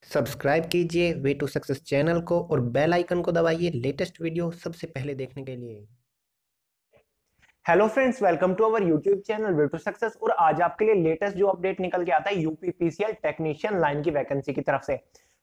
Subscribe कीजिए वे to success channel को और बेल आइकन को दबाइए लेटेस्ट वीडियो सबसे पहले देखने के लिए। Hello friends, welcome to our YouTube channel way to success. और आज आपके लिए लेटेस्ट जो अपडेट निकल के आता है यूपीपीसीएल टेक्नीशियन लाइन की वैकेंसी की तरफ से।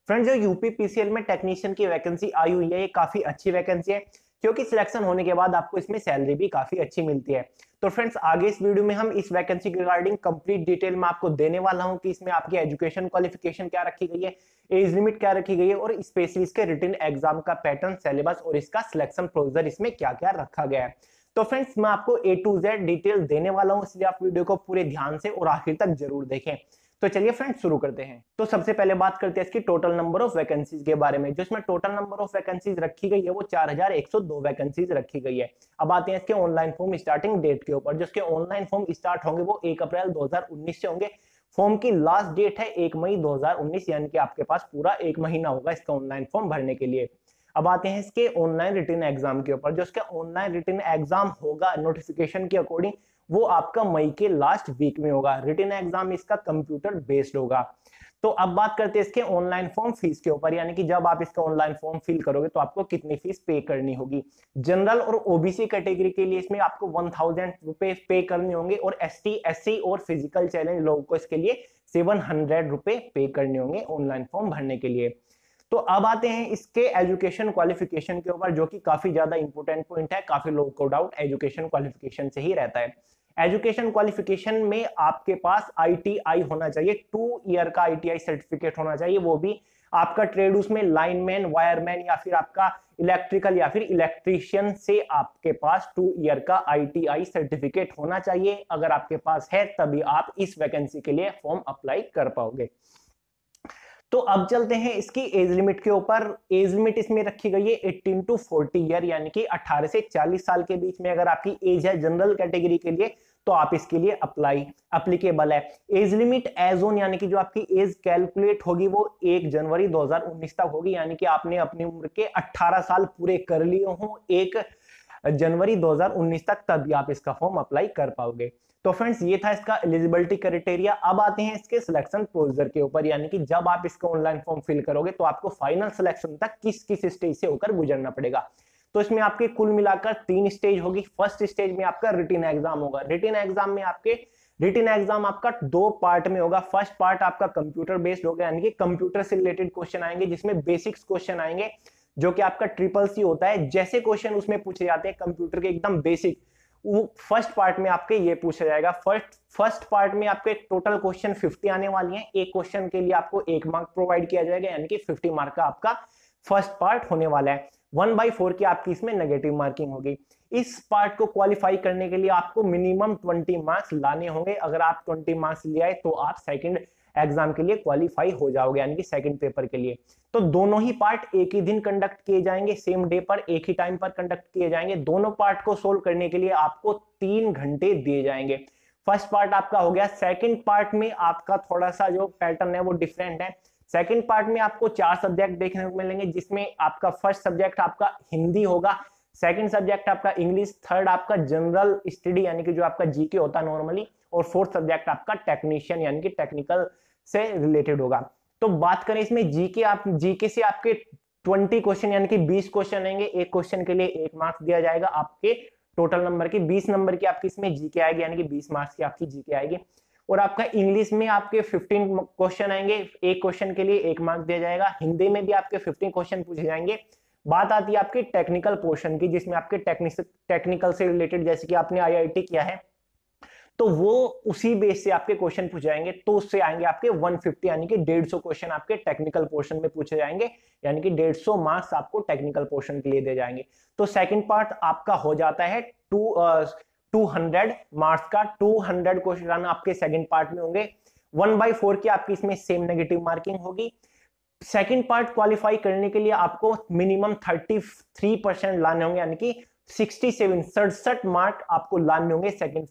फ्रेंड्स, जो यूपीपीसीएल में टेक्नीशियन की वैकेंसी आई हुई है, ये काफी अच्छी वैकेंसी है क्योंकि सिलेक्शन होने के बाद आपको इसमें सैलरी भी काफी अच्छी मिलती है। तो फ्रेंड्स, आगे इस वीडियो में हम इस वैकेंसी के रिगार्डिंग कंप्लीट डिटेल में आपको देने वाला हूं कि इसमें आपकी एजुकेशन क्वालिफिकेशन क्या रखी गई है, एज लिमिट क्या रखी गई है और स्पेशली इसके रिटन एग्जाम का पैटर्न, सिलेबस और इसका सिलेक्शन प्रोसीजर इसमें क्या क्या रखा गया है। तो फ्रेंड्स, मैं आपको A to Z डिटेल देने वाला हूं, इसलिए आप वीडियो को पूरे ध्यान से और आखिर तक जरूर देखें। तो चलिए फ्रेंड्स, शुरू करते हैं। तो सबसे पहले बात करते हैं इसकी टोटल नंबर ऑफ वैकेंसीज के बारे में। जो इसमें टोटल नंबर ऑफ वैकेंसीज रखी गई है वो 4102 वैकेंसीज रखी गई है। अब आते हैं इसके ऑनलाइन फॉर्म स्टार्टिंग डेट के ऊपर। जो इसके ऑनलाइन फॉर्म स्टार्ट होंगे वो 1 अप्रैल 2019 से होंगे। फॉर्म की लास्ट डेट है 1 मई 2019, यानी कि आपके पास पूरा 1 महीना होगा इसका ऑनलाइन फॉर्म भरने के लिए। अब आते हैं इसके ऑनलाइन रिटन एग्जाम के ऊपर। जो इसका ऑनलाइन रिटन एग्जाम होगा नोटिफिकेशन के अकॉर्डिंग वो आपका मई के लास्ट वीक में होगा। रिटन एग्जाम इसका कंप्यूटर बेस्ड होगा। तो अब बात करते हैं इसके ऑनलाइन फॉर्म फीस के ऊपर, यानी कि जब आप इसका ऑनलाइन फॉर्म फिल करोगे तो आपको कितनी फीस पे करनी होगी। जनरल और ओबीसी कैटेगरी के लिए इसमें आपको 1000 रुपए पे करने होंगे और एसटी, एससी और फिजिकल चैलेंज लोगों को इसके लिए 700 रुपए पे करने होंगे ऑनलाइन फॉर्म भरने के लिए। तो अब आते हैं इसके एजुकेशन क्वालिफिकेशन के ऊपर, जो कि काफी ज्यादा इंपॉर्टेंट पॉइंट है। काफी लोगों को डाउट एजुकेशन क्वालिफिकेशन से ही रहता है। एजुकेशन क्वालिफिकेशन में आपके पास आईटीआई होना चाहिए, 2 ईयर का आईटीआई सर्टिफिकेट होना चाहिए। वो भी आपका ट्रेड उसमें लाइनमैन, वायरमैन या फिर आपका इलेक्ट्रिकल या फिर इलेक्ट्रीशियन से आपके पास 2 ईयर का आईटीआई सर्टिफिकेट होना चाहिए। अगर आपके पास है तभी आप इस वैकेंसी के लिए फॉर्म अप्लाई कर पाओगे। तो अब चलते हैं इसकी एज लिमिट के ऊपर। एज लिमिट इसमें रखी गई है 18 टू 40 ईयर, यानी कि 18 से 40 साल के बीच में अगर आपकी एज है जनरल कैटेगरी के लिए तो आप इसके लिए अप्लीकेबल है। एज लिमिट एज ऑन, यानी कि जो आपकी एज कैलकुलेट होगी वो 1 जनवरी 2019 तक होगी, यानी कि आपने अपनी उम्र के 18 साल पूरे कर लिए हों 1 जनवरी 2019 तक, तभी आप इसका फॉर्म अप्लाई कर पाओगे। तो फ्रेंड्स, ये था इसका एलिजिबिलिटी क्राइटेरिया। अब आते हैं इसके सिलेक्शन प्रोसीजर के ऊपर, यानी कि जब आप इसका ऑनलाइन फॉर्म फिल करोगे तो आपको फाइनल सिलेक्शन तक किस किस स्टेज से होकर गुजरना पड़ेगा। तो इसमें आपके कुल मिलाकर 3 स्टेज होगी। फर्स्ट स्टेज में आपका रिटन एग्जाम होगा। रिटन एग्जाम आपका 2 पार्ट में होगा। फर्स्ट पार्ट आपका कंप्यूटर बेस्ड होगा, यानी कि कंप्यूटर से रिलेटेड क्वेश्चन आएंगे, जिसमें बेसिक्स क्वेश्चन आएंगे, जो कि आपका ट्रिपल सी होता है। जैसे क्वेश्चन उसमें पूछे जाते हैं कंप्यूटर के एकदम बेसिक, वो फर्स्ट पार्ट में आपके ये पूछा जाएगा। फर्स्ट पार्ट में आपके टोटल क्वेश्चन 50 आने वाली हैं। एक क्वेश्चन के लिए आपको 1 मार्क प्रोवाइड किया जाएगा, यानी कि 50 मार्क का आपका फर्स्ट पार्ट होने वाला है। 1/4 की आपकी इसमें नेगेटिव मार्किंग होगी। इस पार्ट को क्वालिफाई करने के लिए आपको मिनिमम 20 मार्क्स लाने होंगे। अगर आप 20 मार्क्स ले आए तो आप सेकंड एग्जाम के लिए क्वालिफाई हो जाओगे, यानी कि सेकंड पेपर के लिए। तो दोनों ही पार्ट एक ही दिन कंडक्ट किए जाएंगे, सेम डे पर, एक ही टाइम पर कंडक्ट किए जाएंगे। दोनों पार्ट को सोल्व करने के लिए आपको 3 घंटे दिए जाएंगे। फर्स्ट पार्ट आपका हो गया। सेकंड पार्ट में आपका थोड़ा सा जो पैटर्न है वो डिफरेंट है। सेकंड पार्ट में आपको 4 सब्जेक्ट देखने को मिलेंगे, जिसमें आपका फर्स्ट सब्जेक्ट आपका हिंदी होगा, सेकंड सब्जेक्ट आपका इंग्लिश, थर्ड आपका जनरल स्टडी यानी कि जो आपका जीके होता है नॉर्मली, और फोर्थ सब्जेक्ट आपका टेक्नीशियन यानी कि टेक्निकल से रिलेटेड होगा। तो बात करें इसमें जीके से आपके 20 क्वेश्चन यानी कि 20 क्वेश्चन आएंगे। एक क्वेश्चन के लिए 1 मार्क्स दिया जाएगा। आपके टोटल नंबर की 20 नंबर की आपकी इसमें जीके आएगी, यानी कि 20 मार्क्स की आपकी जीके आएगी। और आपका इंग्लिश में आपके 15 क्वेश्चन आएंगे, एक क्वेश्चन के लिए 1 मार्क्स दिया जाएगा। हिंदी में भी आपके 15 क्वेश्चन पूछे जाएंगे। बात आती है आपके टेक्निकल पोर्शन की, जिसमें आपके टेक्निकल से रिलेटेड, जैसे कि आपने आईआईटी किया है तो वो उसी बेस से आपके क्वेश्चन पूछे जाएंगे। तो उससे आएंगे आपके 150 यानी कि 150 क्वेश्चन आपके टेक्निकल पोर्शन में पूछे जाएंगे, यानी कि 150 मार्क्स आपको टेक्निकल पोर्शन के लिए दे जाएंगे। तो सेकंड पार्ट आपका हो जाता है 200 मार्क्स का। 200 क्वेश्चन आपके सेकंड पार्ट में होंगे। 1/4 की आपकी इसमें सेम नेगेटिव मार्किंग होगी। सेकंड पार्ट क्वालिफाई करने के लिए आपको मिनिमम 33% लाने होंगे, यानी कि 67 मार्क आपको लाने होंगे सेकंड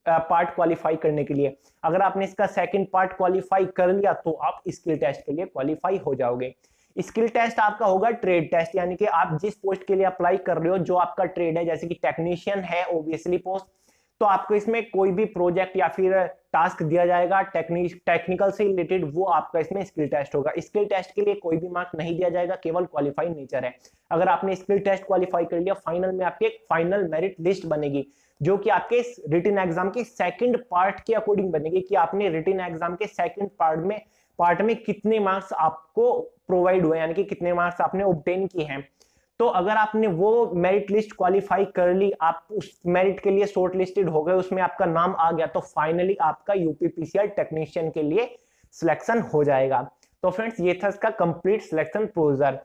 पार्ट क्वालिफाई करने के लिए। अगर आपने इसका सेकंड पार्ट क्वालिफाई कर लिया तो आप स्किल टेस्ट के लिए क्वालिफाई हो जाओगे। स्किल टेस्ट आपका होगा ट्रेड टेस्ट, यानी कि आप जिस पोस्ट के लिए अप्लाई कर रहे हो, जो आपका ट्रेड है, जैसे कि टेक्नीशियन है ऑब्वियसली पोस्ट, तो आपको इसमें कोई भी प्रोजेक्ट या फिर टास्क दिया जाएगा टेक्निकल से रिलेटेड, वो आपका इसमें स्किल टेस्ट होगा। स्किल टेस्ट के लिए कोई भी मार्क नहीं दिया जाएगा, केवल क्वालिफाइड नेचर है। अगर आपने स्किल टेस्ट क्वालिफाई कर लिया, फाइनल में आपकी एक फाइनल मेरिट लिस्ट बनेगी, जो कि आपके रिटन एग्जाम के सेकंड पार्ट के अकॉर्डिंग बनेगी कि आपने रिटन एग्जाम के सेकंड पार्ट में कितने मार्क्स आपको प्रोवाइड हुए, यानी कि कितने मार्क्स आपने ऑब्टेन किए हैं। तो अगर आपने वो मेरिट लिस्ट क्वालिफाई कर ली, आप उस मेरिट के लिए शॉर्ट लिस्टेड हो गए, उसमें आपका नाम आ गया, तो फाइनली आपका यूपीपीसीएल टेक्नीशियन के लिए सिलेक्शन हो जाएगा। तो फ्रेंड्स ये था इसका कंप्लीट सिलेक्शन प्रोसीजर।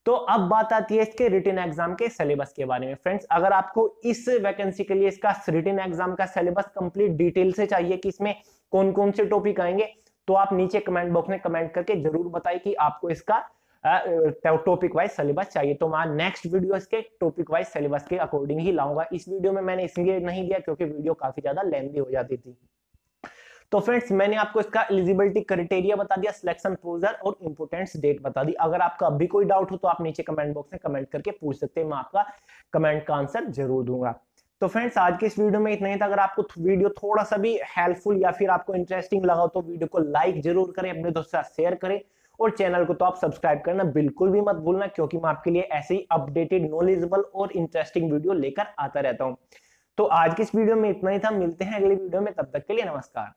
तो अब बात आती है इसके रिटन एग्जाम के सिलेबस के बारे में। फ्रेंड्स अगर आपको इस वैकेंसी के लिए इसका रिटन एग्जाम का सिलेबस कंप्लीट डिटेल से चाहिए कि इसमें कौन कौन से टॉपिक आएंगे, तो आप नीचे कमेंट बॉक्स में कमेंट करके जरूर बताइए कि आपको इसका टॉपिक वाइज सिलेबस चाहिए। तो मैं नेक्स्ट वीडियो इसके टॉपिक वाइज सिलेबस के अकॉर्डिंग ही लाऊंगा। इस वीडियो में मैंने इसलिए नहीं दिया क्योंकि वीडियो काफी ज्यादा लेंथी हो जाती थी। तो फ्रेंड्स मैंने आपको इसका एलिजिबिलिटी क्राइटेरिया बता दिया, सिलेक्शन प्रोसीजर और इंपोर्टेंस डेट बता दी। अगर आपका अभी कोई डाउट हो तो आप नीचे कमेंट बॉक्स में कमेंट करके पूछ सकते हैं, मैं आपका कमेंट का आंसर जरूर दूंगा। तो फ्रेंड्स आज के इस वीडियो में इतना ही था। अगर आपको वीडियो थोड़ा सा भी हेल्पफुल या फिर आपको इंटरेस्टिंग लगा तो वीडियो को लाइक जरूर करें, अपने दोस्तों के साथ शेयर करें, और चैनल को तो आप सब्सक्राइब करना बिल्कुल भी मत भूलना, क्योंकि मैं आपके लिए ऐसे ही अपडेटेड, नॉलेजेबल और इंटरेस्टिंग वीडियो लेकर आता रहता हूं। तो आज की इस वीडियो में इतना ही था, मिलते हैं अगली वीडियो में, तब तक के लिए नमस्कार।